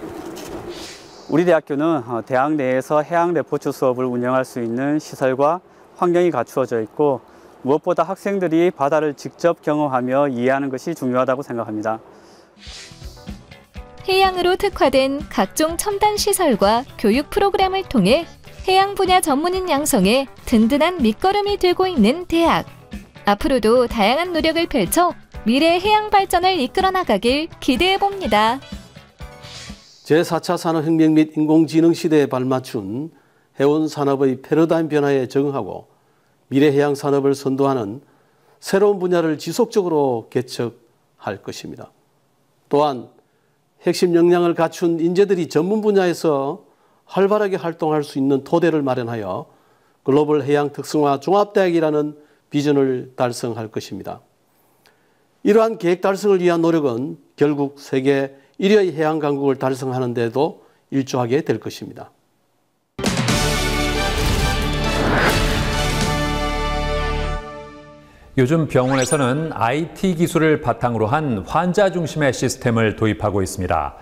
S16: 우리 대학교는 대학 내에서 해양 레포츠 수업을 운영할 수 있는 시설과 환경이 갖추어져 있고 무엇보다 학생들이 바다를 직접 경험하며 이해하는 것이 중요하다고 생각합니다.
S2: 해양으로 특화된 각종 첨단 시설과 교육 프로그램을 통해 해양 분야 전문인 양성에 든든한 밑거름이 되고 있는 대학. 앞으로도 다양한 노력을 펼쳐 미래 해양 발전을 이끌어 나가길 기대해 봅니다.
S11: 제4차 산업혁명 및 인공지능 시대에 발맞춘 해운 산업의 패러다임 변화에 적응하고 미래 해양 산업을 선도하는 새로운 분야를 지속적으로 개척할 것입니다. 또한 핵심 역량을 갖춘 인재들이 전문 분야에서 활발하게 활동할 수 있는 토대를 마련하여 글로벌 해양 특성화 종합대학이라는 비전을 달성할 것입니다. 이러한 계획 달성을 위한 노력은 결국 세계 1위의 해양 강국을 달성하는 데도 일조하게 될 것입니다.
S1: 요즘 병원에서는 IT 기술을 바탕으로 한 환자 중심의 시스템을 도입하고 있습니다.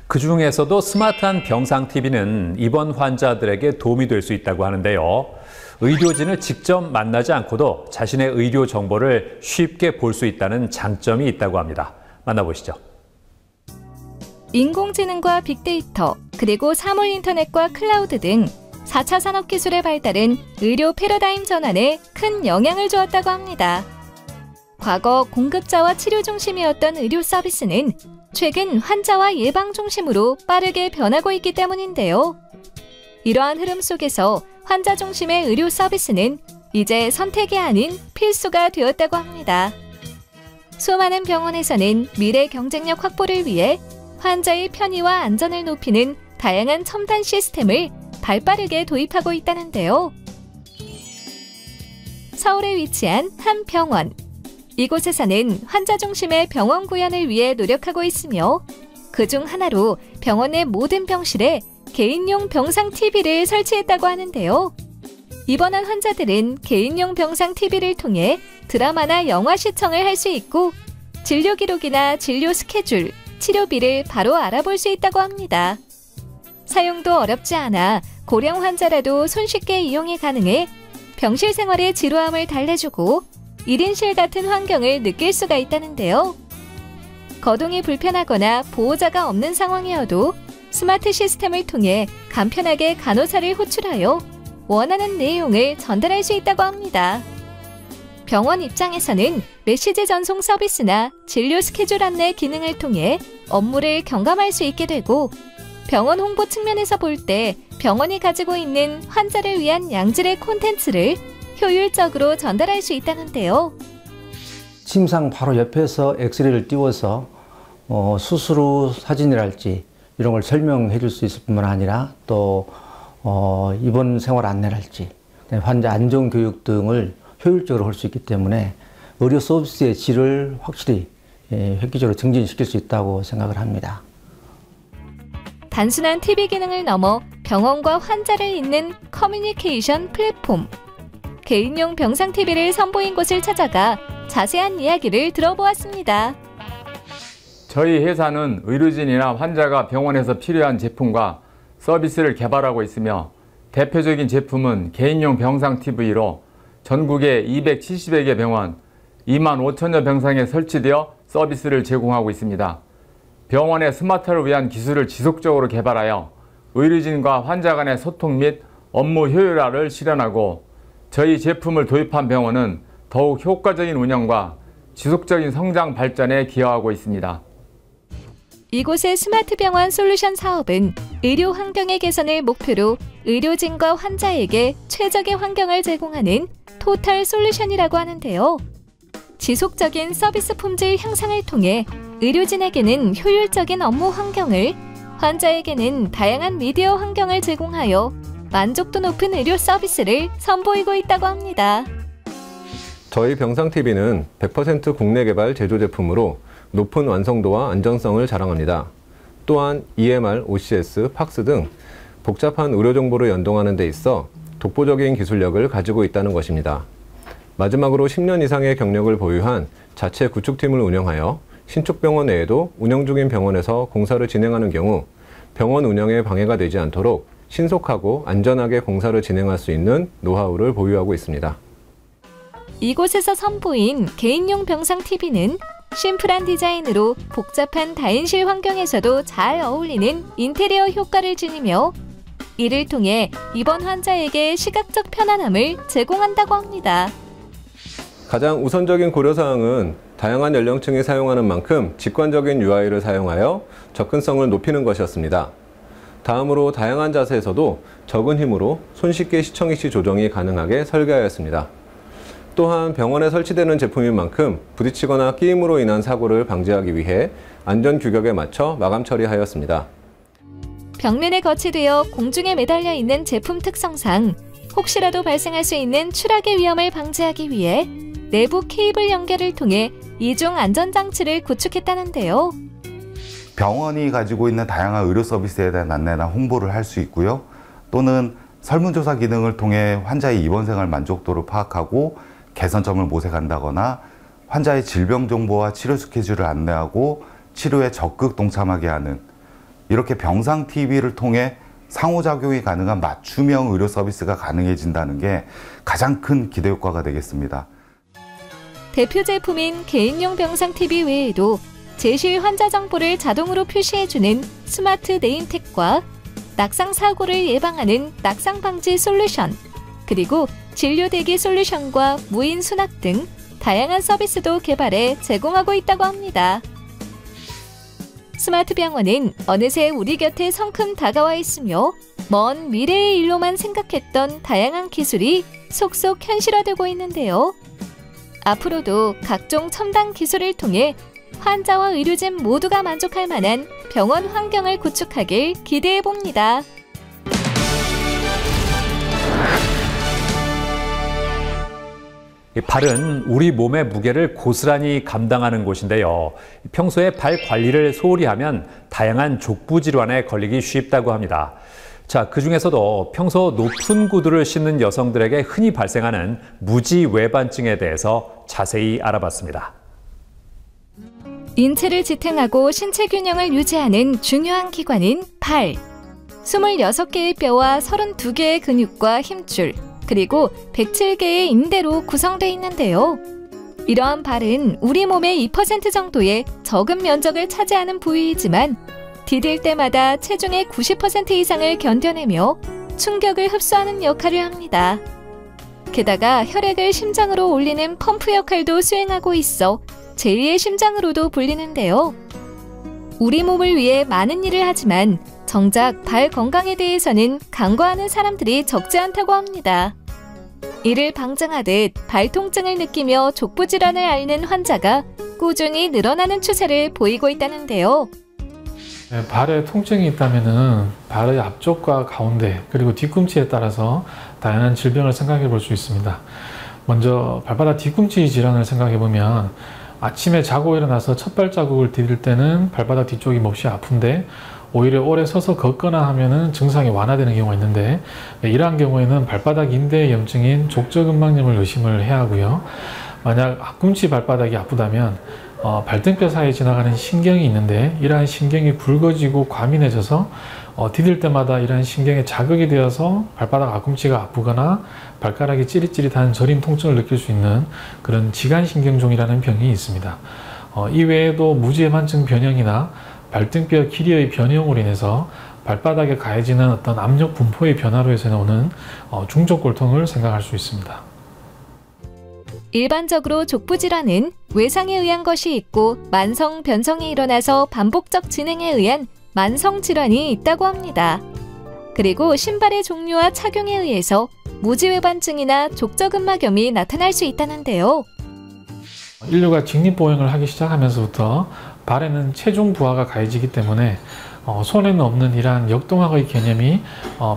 S1: 그중에서도 스마트한 병상 TV는 입원 환자들에게 도움이 될 수 있다고 하는데요. 의료진을 직접 만나지 않고도 자신의 의료 정보를 쉽게 볼 수 있다는 장점이 있다고 합니다. 만나보시죠.
S2: 인공지능과 빅데이터, 그리고 사물 인터넷과 클라우드 등 4차 산업기술의 발달은 의료 패러다임 전환에 큰 영향을 주었다고 합니다. 과거 공급자와 치료 중심이었던 의료 서비스는 최근 환자와 예방 중심으로 빠르게 변하고 있기 때문인데요. 이러한 흐름 속에서 환자 중심의 의료 서비스는 이제 선택이 아닌 필수가 되었다고 합니다. 수많은 병원에서는 미래 경쟁력 확보를 위해 환자의 편의와 안전을 높이는 다양한 첨단 시스템을 발빠르게 도입하고 있다는데요. 서울에 위치한 한 병원. 이곳에서는 환자 중심의 병원 구현을 위해 노력하고 있으며 그중 하나로 병원 내 모든 병실에 개인용 병상 TV를 설치했다고 하는데요. 입원한 환자들은 개인용 병상 TV를 통해 드라마나 영화 시청을 할 수 있고 진료 기록이나 진료 스케줄, 치료비를 바로 알아볼 수 있다고 합니다. 사용도 어렵지 않아 고령 환자라도 손쉽게 이용이 가능해 병실 생활의 지루함을 달래주고 1인실 같은 환경을 느낄 수가 있다는데요. 거동이 불편하거나 보호자가 없는 상황이어도 스마트 시스템을 통해 간편하게 간호사를 호출하여 원하는 내용을 전달할 수 있다고 합니다. 병원 입장에서는 메시지 전송 서비스나 진료 스케줄 안내 기능을 통해 업무를 경감할 수 있게 되고 병원 홍보 측면에서 볼 때 병원이 가지고 있는 환자를 위한 양질의 콘텐츠를 효율적으로 전달할 수 있다는데요.
S17: 침상 바로 옆에서 엑스레이를 띄워서 수술 후 사진이랄지 이런 걸 설명해 줄 수 있을 뿐만 아니라 또 입원 생활 안내랄지 환자 안전 교육 등을 효율적으로 할 수 있기 때문에 의료 서비스의 질을 확실히 획기적으로 증진시킬 수 있다고 생각을 합니다.
S2: 단순한 TV 기능을 넘어 병원과 환자를 잇는 커뮤니케이션 플랫폼. 개인용 병상 TV를 선보인 곳을 찾아가 자세한 이야기를 들어보았습니다.
S18: 저희 회사는 의료진이나 환자가 병원에서 필요한 제품과 서비스를 개발하고 있으며 대표적인 제품은 개인용 병상 TV로 전국의 270여 개 병원, 2만 5천여 병상에 설치되어 서비스를 제공하고 있습니다. 병원의 스마트화를 위한 기술을 지속적으로 개발하여 의료진과 환자 간의 소통 및 업무 효율화를 실현하고 저희 제품을 도입한 병원은 더욱 효과적인 운영과 지속적인 성장 발전에 기여하고 있습니다.
S2: 이곳의 스마트 병원 솔루션 사업은 의료 환경의 개선을 목표로 의료진과 환자에게 최적의 환경을 제공하는 토탈 솔루션이라고 하는데요. 지속적인 서비스 품질 향상을 통해 의료진에게는 효율적인 업무 환경을, 환자에게는 다양한 미디어 환경을 제공하여 만족도 높은 의료 서비스를 선보이고 있다고 합니다.
S19: 저희 병상TV는 100% 국내 개발 제조 제품으로 높은 완성도와 안전성을 자랑합니다. 또한 EMR, OCS, 팍스 등 복잡한 의료 정보를 연동하는 데 있어 독보적인 기술력을 가지고 있다는 것입니다. 마지막으로 10년 이상의 경력을 보유한 자체 구축팀을 운영하여 신축병원 외에도 운영 중인 병원에서 공사를 진행하는 경우 병원 운영에 방해가 되지 않도록 신속하고 안전하게 공사를 진행할 수 있는 노하우를 보유하고 있습니다.
S2: 이곳에서 선보인 개인용 병상 TV는 심플한 디자인으로 복잡한 다인실 환경에서도 잘 어울리는 인테리어 효과를 지니며 이를 통해 입원 환자에게 시각적 편안함을 제공한다고 합니다.
S19: 가장 우선적인 고려사항은 다양한 연령층이 사용하는 만큼 직관적인 UI를 사용하여 접근성을 높이는 것이었습니다. 다음으로 다양한 자세에서도 적은 힘으로 손쉽게 시청위치 조정이 가능하게 설계하였습니다. 또한 병원에 설치되는 제품인 만큼 부딪히거나 끼임으로 인한 사고를 방지하기 위해 안전 규격에 맞춰 마감 처리하였습니다.
S2: 벽면에 거치되어 공중에 매달려 있는 제품 특성상 혹시라도 발생할 수 있는 추락의 위험을 방지하기 위해 내부 케이블 연결을 통해 이중 안전장치를 구축했다는데요.
S20: 병원이 가지고 있는 다양한 의료 서비스에 대한 안내나 홍보를 할 수 있고요. 또는 설문조사 기능을 통해 환자의 입원 생활 만족도를 파악하고 개선점을 모색한다거나 환자의 질병 정보와 치료 스케줄을 안내하고 치료에 적극 동참하게 하는, 이렇게 병상 TV를 통해 상호작용이 가능한 맞춤형 의료 서비스가 가능해진다는 게 가장 큰 기대 효과가 되겠습니다.
S2: 대표 제품인 개인용 병상 TV 외에도 제실 환자 정보를 자동으로 표시해주는 스마트 네임택과 낙상 사고를 예방하는 낙상 방지 솔루션, 그리고 진료 대기 솔루션과 무인 수납 등 다양한 서비스도 개발해 제공하고 있다고 합니다. 스마트 병원은 어느새 우리 곁에 성큼 다가와 있으며 먼 미래의 일로만 생각했던 다양한 기술이 속속 현실화되고 있는데요. 앞으로도 각종 첨단 기술을 통해 환자와 의료진 모두가 만족할 만한 병원 환경을 구축하길 기대해 봅니다.
S1: 발은 우리 몸의 무게를 고스란히 감당하는 곳인데요. 평소에 발 관리를 소홀히 하면 다양한 족부 질환에 걸리기 쉽다고 합니다. 자, 그중에서도 평소 높은 구두를 신는 여성들에게 흔히 발생하는 무지외반증에 대해서 자세히 알아봤습니다.
S2: 인체를 지탱하고 신체 균형을 유지하는 중요한 기관인 발. 26개의 뼈와 32개의 근육과 힘줄, 그리고 107개의 인대로 구성되어 있는데요. 이러한 발은 우리 몸의 2% 정도의 적은 면적을 차지하는 부위이지만 디딜 때마다 체중의 90% 이상을 견뎌내며 충격을 흡수하는 역할을 합니다. 게다가 혈액을 심장으로 올리는 펌프 역할도 수행하고 있어 제2의 심장으로도 불리는데요. 우리 몸을 위해 많은 일을 하지만 정작 발 건강에 대해서는 간과하는 사람들이 적지 않다고 합니다. 이를 방증하듯 발 통증을 느끼며 족부 질환을 앓는 환자가 꾸준히 늘어나는 추세를 보이고 있다는데요.
S5: 발에 통증이 있다면 발의 앞쪽과 가운데 그리고 뒤꿈치에 따라서 다양한 질병을 생각해 볼 수 있습니다. 먼저 발바닥 뒤꿈치 질환을 생각해 보면 아침에 자고 일어나서 첫 발자국을 디딜 때는 발바닥 뒤쪽이 몹시 아픈데 오히려 오래 서서 걷거나 하면은 증상이 완화되는 경우가 있는데, 이러한 경우에는 발바닥 인대의 염증인 족저근막염을 의심을 해야 하고요. 만약 앞꿈치 발바닥이 아프다면 발등뼈 사이에 지나가는 신경이 있는데 이러한 신경이 굵어지고 과민해져서 디딜 때마다 이러한 신경에 자극이 되어서 발바닥 앞꿈치가 아프거나 발가락이 찌릿찌릿한 저림 통증을 느낄 수 있는 그런 지간신경종이라는 병이 있습니다. 이외에도 무지외반증 변형이나 발등뼈 길이의 변형으로 인해서 발바닥에 가해지는 어떤 압력 분포의 변화로 해서 나오는 중적 골통을 생각할 수 있습니다.
S2: 일반적으로 족부 질환은 외상에 의한 것이 있고 만성 변성이 일어나서 반복적 진행에 의한 만성 질환이 있다고 합니다. 그리고 신발의 종류와 착용에 의해서 무지외반증이나 족저근막염이 나타날 수 있다는데요.
S5: 인류가 직립보행을 하기 시작하면서부터 발에는 체중 부하가 가해지기 때문에 손에는 없는 이러한 역동학의 개념이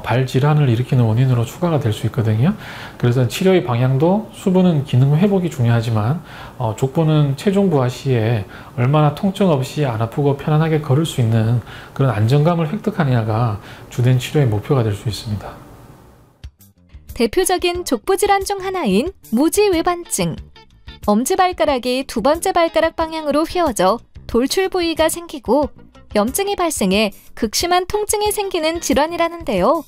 S5: 발 질환을 일으키는 원인으로 추가가 될 수 있거든요. 그래서 치료의 방향도 수부는 기능 회복이 중요하지만 족부는 체중 부하 시에 얼마나 통증 없이 안 아프고 편안하게 걸을 수 있는 그런 안정감을 획득하느냐가 주된 치료의 목표가 될 수 있습니다.
S2: 대표적인 족부 질환 중 하나인 무지외반증. 엄지발가락이 두 번째 발가락 방향으로 휘어져 돌출 부위가 생기고 염증이 발생해 극심한 통증이 생기는 질환이라는데요.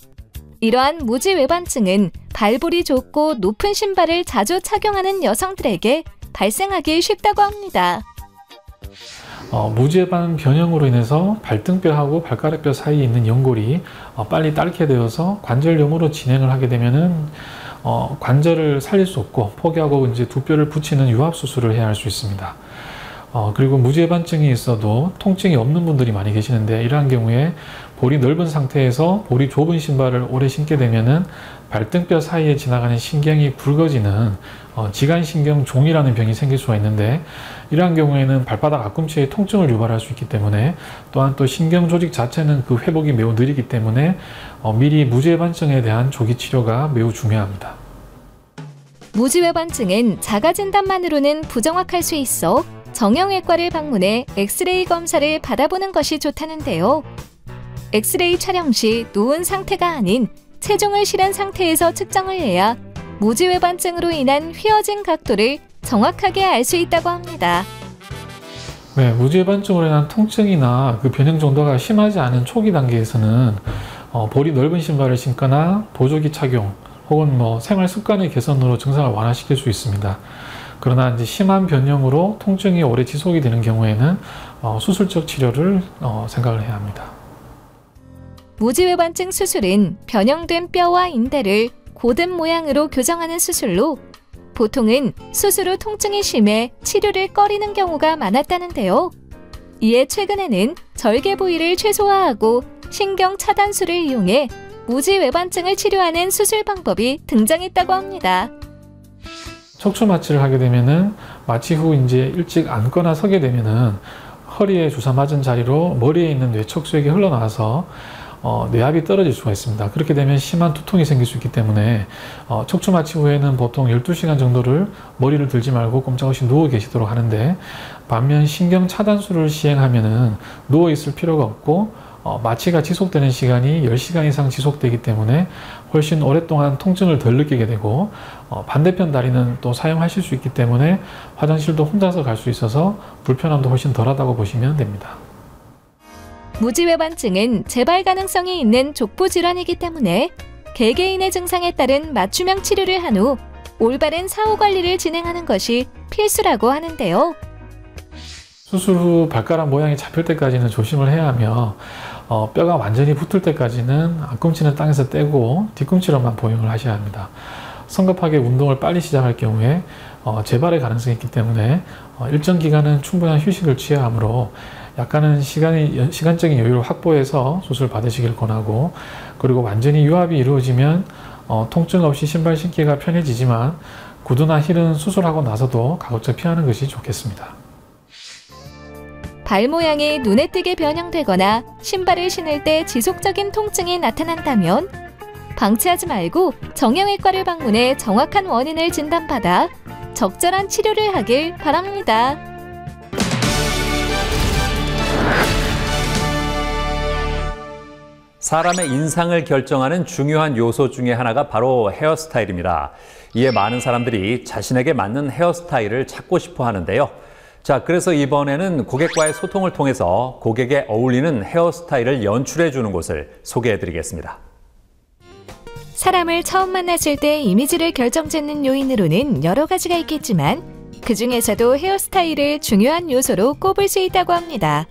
S2: 이러한 무지외반증은 발볼이 좁고 높은 신발을 자주 착용하는 여성들에게 발생하기 쉽다고 합니다.
S5: 무지외반 변형으로 인해서 발등뼈하고 발가락뼈 사이에 있는 연골이 빨리 닳게 되어서 관절염으로 진행을 하게 되면은 관절을 살릴 수 없고 포기하고 이제 두 뼈를 붙이는 유합 수술을 해야 할 수 있습니다. 그리고 무지외반증이 있어도 통증이 없는 분들이 많이 계시는데 이러한 경우에 볼이 넓은 상태에서 볼이 좁은 신발을 오래 신게 되면은 발등뼈 사이에 지나가는 신경이 굵어지는 지간신경종이라는 병이 생길 수가 있는데, 이러한 경우에는 발바닥 앞꿈치에 통증을 유발할 수 있기 때문에, 또한 또 신경 조직 자체는 그 회복이 매우 느리기 때문에 미리 무지외반증에 대한 조기 치료가 매우 중요합니다.
S2: 무지외반증은 자가 진단만으로는 부정확할 수 있어 정형외과를 방문해 엑스레이 검사를 받아보는 것이 좋다는데요. 엑스레이 촬영 시 누운 상태가 아닌 체중을 실은 상태에서 측정을 해야 무지외반증으로 인한 휘어진 각도를 정확하게 알 수 있다고 합니다.
S5: 네, 무지외반증으로 인한 통증이나 그 변형 정도가 심하지 않은 초기 단계에서는 볼이 넓은 신발을 신거나 보조기 착용 혹은 생활 습관의 개선으로 증상을 완화시킬 수 있습니다. 그러나 이제 심한 변형으로 통증이 오래 지속이 되는 경우에는 수술적 치료를 생각을 해야 합니다.
S2: 무지외반증 수술은 변형된 뼈와 인대를 고든 모양으로 교정하는 수술로 보통은 수술 후 통증이 심해 치료를 꺼리는 경우가 많았다는데요. 이에 최근에는 절개 부위를 최소화하고 신경 차단술을 이용해 무지외반증을 치료하는 수술 방법이 등장했다고 합니다.
S5: 척추 마취를 하게 되면은 마취 후 이제 일찍 앉거나 서게 되면은 허리에 주사 맞은 자리로 머리에 있는 뇌척수액이 흘러나와서 뇌압이 떨어질 수가 있습니다. 그렇게 되면 심한 두통이 생길 수 있기 때문에 척추 마취 후에는 보통 12시간 정도를 머리를 들지 말고 꼼짝없이 누워 계시도록 하는데, 반면 신경 차단술을 시행하면은 누워 있을 필요가 없고 마취가 지속되는 시간이 10시간 이상 지속되기 때문에 훨씬 오랫동안 통증을 덜 느끼게 되고, 반대편 다리는 또 사용하실 수 있기 때문에 화장실도 혼자서 갈 수 있어서 불편함도 훨씬 덜하다고 보시면 됩니다.
S2: 무지외반증은 재발 가능성이 있는 족부 질환이기 때문에 개개인의 증상에 따른 맞춤형 치료를 한 후 올바른 사후 관리를 진행하는 것이 필수라고 하는데요.
S5: 수술 후 발가락 모양이 잡힐 때까지는 조심을 해야 하며, 뼈가 완전히 붙을 때까지는 앞꿈치는 땅에서 떼고 뒤꿈치로만 보행을 하셔야 합니다. 성급하게 운동을 빨리 시작할 경우에 재발의 가능성이 있기 때문에 일정 기간은 충분한 휴식을 취해야 하므로 약간은 시간적인 여유를 확보해서 수술 받으시길 권하고, 그리고 완전히 유압이 이루어지면 통증 없이 신발 신기가 편해지지만 구두나 힐은 수술하고 나서도 가급적 피하는 것이 좋겠습니다.
S2: 발 모양이 눈에 띄게 변형되거나 신발을 신을 때 지속적인 통증이 나타난다면 방치하지 말고 정형외과를 방문해 정확한 원인을 진단받아 적절한 치료를 하길 바랍니다.
S1: 사람의 인상을 결정하는 중요한 요소 중에 하나가 바로 헤어스타일입니다. 이에 많은 사람들이 자신에게 맞는 헤어스타일을 찾고 싶어 하는데요. 자, 그래서 이번에는 고객과의 소통을 통해서 고객에 어울리는 헤어스타일을 연출해 주는 곳을 소개해 드리겠습니다.
S2: 사람을 처음 만났을 때 이미지를 결정짓는 요인으로는 여러 가지가 있겠지만 그 중에서도 헤어스타일을 중요한 요소로 꼽을 수 있다고 합니다.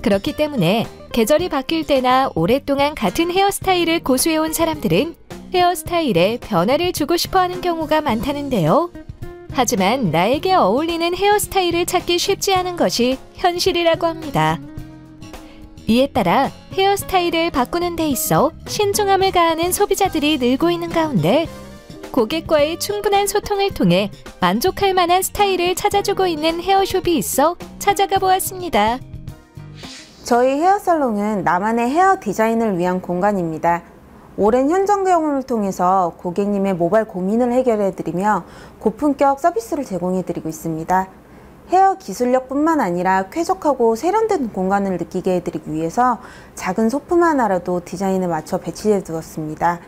S2: 그렇기 때문에 계절이 바뀔 때나 오랫동안 같은 헤어스타일을 고수해온 사람들은 헤어스타일에 변화를 주고 싶어하는 경우가 많다는데요. 하지만 나에게 어울리는 헤어스타일을 찾기 쉽지 않은 것이 현실이라고 합니다. 이에 따라 헤어스타일을 바꾸는 데 있어 신중함을 가하는 소비자들이 늘고 있는 가운데 고객과의 충분한 소통을 통해 만족할 만한 스타일을 찾아주고 있는 헤어숍이 있어 찾아가 보았습니다.
S21: 저희 헤어살롱은 나만의 헤어 디자인을 위한 공간입니다. 오랜 현장 경험을 통해서 고객님의 모발 고민을 해결해드리며 고품격 서비스를 제공해드리고 있습니다. 헤어 기술력뿐만 아니라 쾌적하고 세련된 공간을 느끼게 해드리기 위해서 작은 소품 하나라도 디자인에 맞춰 배치해 두었습니다.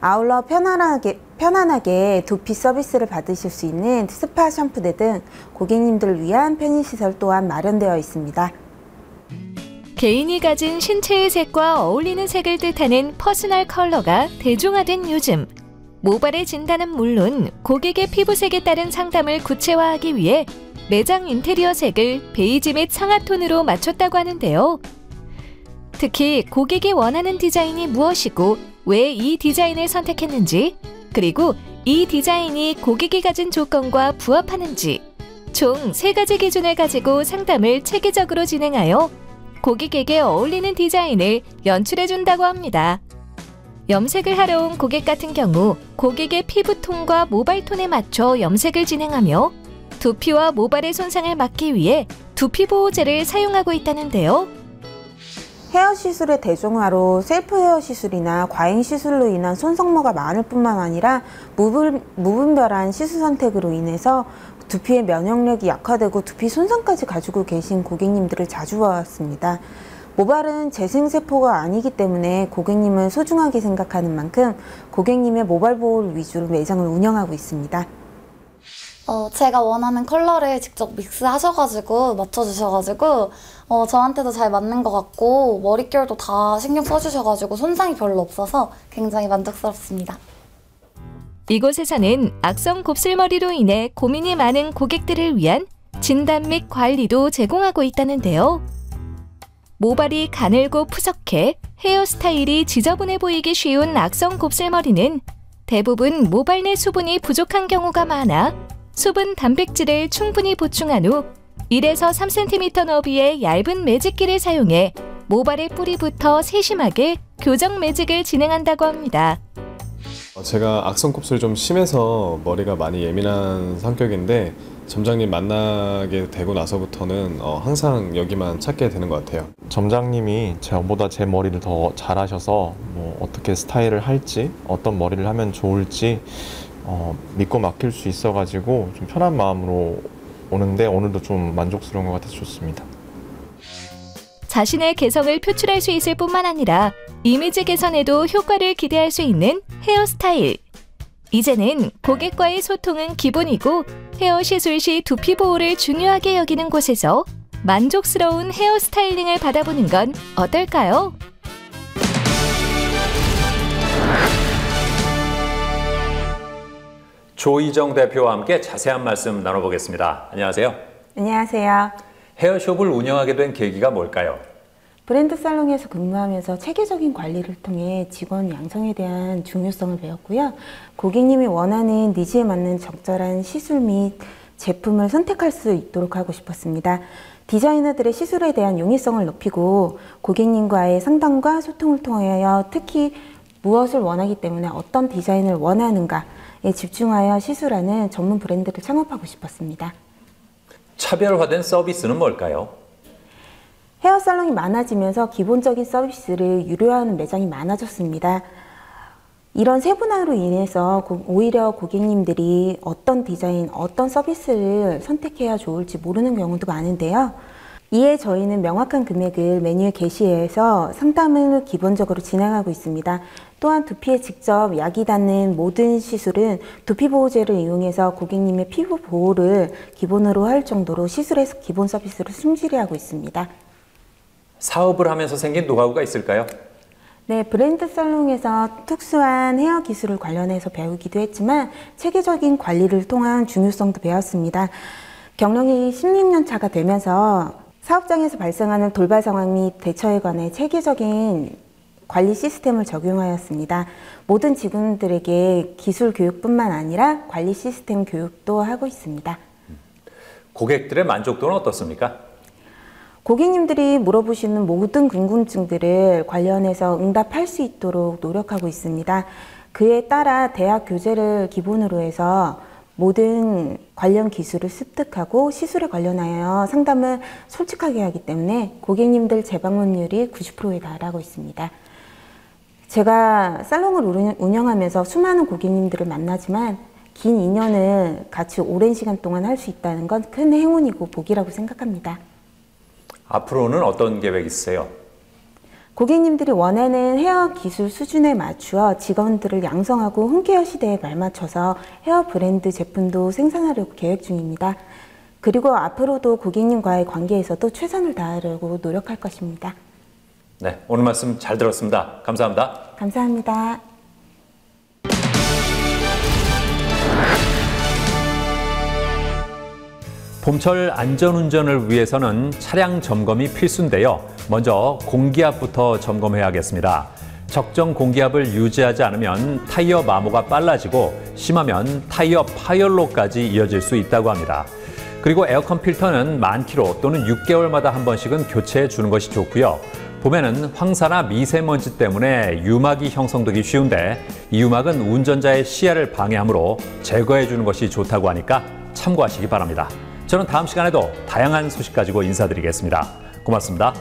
S21: 아울러 편안하게 두피 서비스를 받으실 수 있는 스파 샴푸대 등 고객님들을 위한 편의시설 또한 마련되어 있습니다.
S2: 개인이 가진 신체의 색과 어울리는 색을 뜻하는 퍼스널 컬러가 대중화된 요즘, 모발의 진단은 물론 고객의 피부색에 따른 상담을 구체화하기 위해 매장 인테리어 색을 베이지 및 상아톤으로 맞췄다고 하는데요. 특히 고객이 원하는 디자인이 무엇이고 왜 이 디자인을 선택했는지, 그리고 이 디자인이 고객이 가진 조건과 부합하는지 총 3가지 기준을 가지고 상담을 체계적으로 진행하여 고객에게 어울리는 디자인을 연출해준다고 합니다. 염색을 하러 온 고객 같은 경우 고객의 피부톤과 모발톤에 맞춰 염색을 진행하며 두피와 모발의 손상을 막기 위해 두피 보호제를 사용하고 있다는데요.
S21: 헤어 시술의 대중화로 셀프 헤어 시술이나 과잉 시술로 인한 손상모가 많을 뿐만 아니라 무분별한 시술 선택으로 인해서 두피의 면역력이 약화되고 두피 손상까지 가지고 계신 고객님들을 자주 봐왔습니다. 모발은 재생세포가 아니기 때문에 고객님을 소중하게 생각하는 만큼 고객님의 모발 보호를 위주로 매장을 운영하고 있습니다.
S4: 제가 원하는 컬러를 직접 믹스하셔가지고 맞춰주셔가지고 저한테도 잘 맞는 것 같고 머릿결도 다 신경 써주셔가지고 손상이 별로 없어서 굉장히 만족스럽습니다.
S2: 이곳에서는 악성 곱슬머리로 인해 고민이 많은 고객들을 위한 진단 및 관리도 제공하고 있다는데요. 모발이 가늘고 푸석해 헤어스타일이 지저분해 보이기 쉬운 악성 곱슬머리는 대부분 모발 내 수분이 부족한 경우가 많아 수분 단백질을 충분히 보충한 후 1에서 3cm 너비의 얇은 매직기를 사용해 모발의 뿌리부터 세심하게 교정 매직을 진행한다고 합니다.
S22: 제가 악성 곱슬이 좀 심해서 머리가 많이 예민한 성격인데 점장님 만나게 되고 나서부터는 항상 여기만 찾게 되는 것 같아요.
S23: 점장님이 저보다 제 머리를 더 잘하셔서 어떻게 스타일을 할지 어떤 머리를 하면 좋을지 믿고 맡길 수 있어가지고 좀 편한 마음으로 오는데 오늘도 좀 만족스러운 것 같아서 좋습니다.
S2: 자신의 개성을 표출할 수 있을 뿐만 아니라 이미지 개선에도 효과를 기대할 수 있는 헤어스타일. 이제는 고객과의 소통은 기본이고 헤어 시술 시 두피 보호를 중요하게 여기는 곳에서 만족스러운 헤어 스타일링을 받아보는 건 어떨까요?
S1: 조희정 대표와 함께 자세한 말씀 나눠보겠습니다. 안녕하세요.
S21: 안녕하세요.
S1: 헤어숍을 운영하게 된 계기가 뭘까요?
S21: 브랜드 살롱에서 근무하면서 체계적인 관리를 통해 직원 양성에 대한 중요성을 배웠고요. 고객님이 원하는 니즈에 맞는 적절한 시술 및 제품을 선택할 수 있도록 하고 싶었습니다. 디자이너들의 시술에 대한 용이성을 높이고 고객님과의 상담과 소통을 통하여 특히 무엇을 원하기 때문에 어떤 디자인을 원하는가에 집중하여 시술하는 전문 브랜드를 창업하고 싶었습니다.
S1: 차별화된 서비스는 뭘까요?
S21: 헤어살롱이 많아지면서 기본적인 서비스를 유료화하는 매장이 많아졌습니다. 이런 세분화로 인해서 오히려 고객님들이 어떤 디자인, 어떤 서비스를 선택해야 좋을지 모르는 경우도 많은데요. 이에 저희는 명확한 금액을 메뉴에 게시해서 상담을 기본적으로 진행하고 있습니다. 또한 두피에 직접 약이 닿는 모든 시술은 두피보호제를 이용해서 고객님의 피부 보호를 기본으로 할 정도로 시술에서 기본 서비스를 충실히 하고 있습니다.
S1: 사업을 하면서 생긴 노하우가 있을까요?
S21: 네, 브랜드 살롱에서 특수한 헤어 기술을 관련해서 배우기도 했지만 체계적인 관리를 통한 중요성도 배웠습니다. 경력이 16년 차가 되면서 사업장에서 발생하는 돌발 상황 및 대처에 관해 체계적인 관리 시스템을 적용하였습니다. 모든 직원들에게 기술 교육뿐만 아니라 관리 시스템 교육도 하고 있습니다.
S1: 고객들의 만족도는 어떻습니까?
S21: 고객님들이 물어보시는 모든 궁금증들을 관련해서 응답할 수 있도록 노력하고 있습니다. 그에 따라 대학 교재를 기본으로 해서 모든 관련 기술을 습득하고 시술에 관련하여 상담을 솔직하게 하기 때문에 고객님들 재방문율이 90%에 달하고 있습니다. 제가 살롱을 운영하면서 수많은 고객님들을 만나지만 긴 인연을 같이 오랜 시간 동안 할 수 있다는 건 큰 행운이고 복이라고 생각합니다.
S1: 앞으로는 어떤 계획이 있으세요?
S21: 고객님들이 원하는 헤어 기술 수준에 맞추어 직원들을 양성하고 홈케어 시대에 발맞춰서 헤어 브랜드 제품도 생산하려고 계획 중입니다. 그리고 앞으로도 고객님과의 관계에서도 최선을 다하려고 노력할 것입니다.
S1: 네, 오늘 말씀 잘 들었습니다. 감사합니다.
S21: 감사합니다.
S1: 봄철 안전운전을 위해서는 차량 점검이 필수인데요. 먼저 공기압부터 점검해야겠습니다. 적정 공기압을 유지하지 않으면 타이어 마모가 빨라지고 심하면 타이어 파열로까지 이어질 수 있다고 합니다. 그리고 에어컨 필터는 만키로 또는 6개월마다 한 번씩은 교체해 주는 것이 좋고요. 봄에는 황사나 미세먼지 때문에 유막이 형성되기 쉬운데 이 유막은 운전자의 시야를 방해하므로 제거해 주는 것이 좋다고 하니까 참고하시기 바랍니다. 저는 다음 시간에도 다양한 소식 가지고 인사드리겠습니다. 고맙습니다.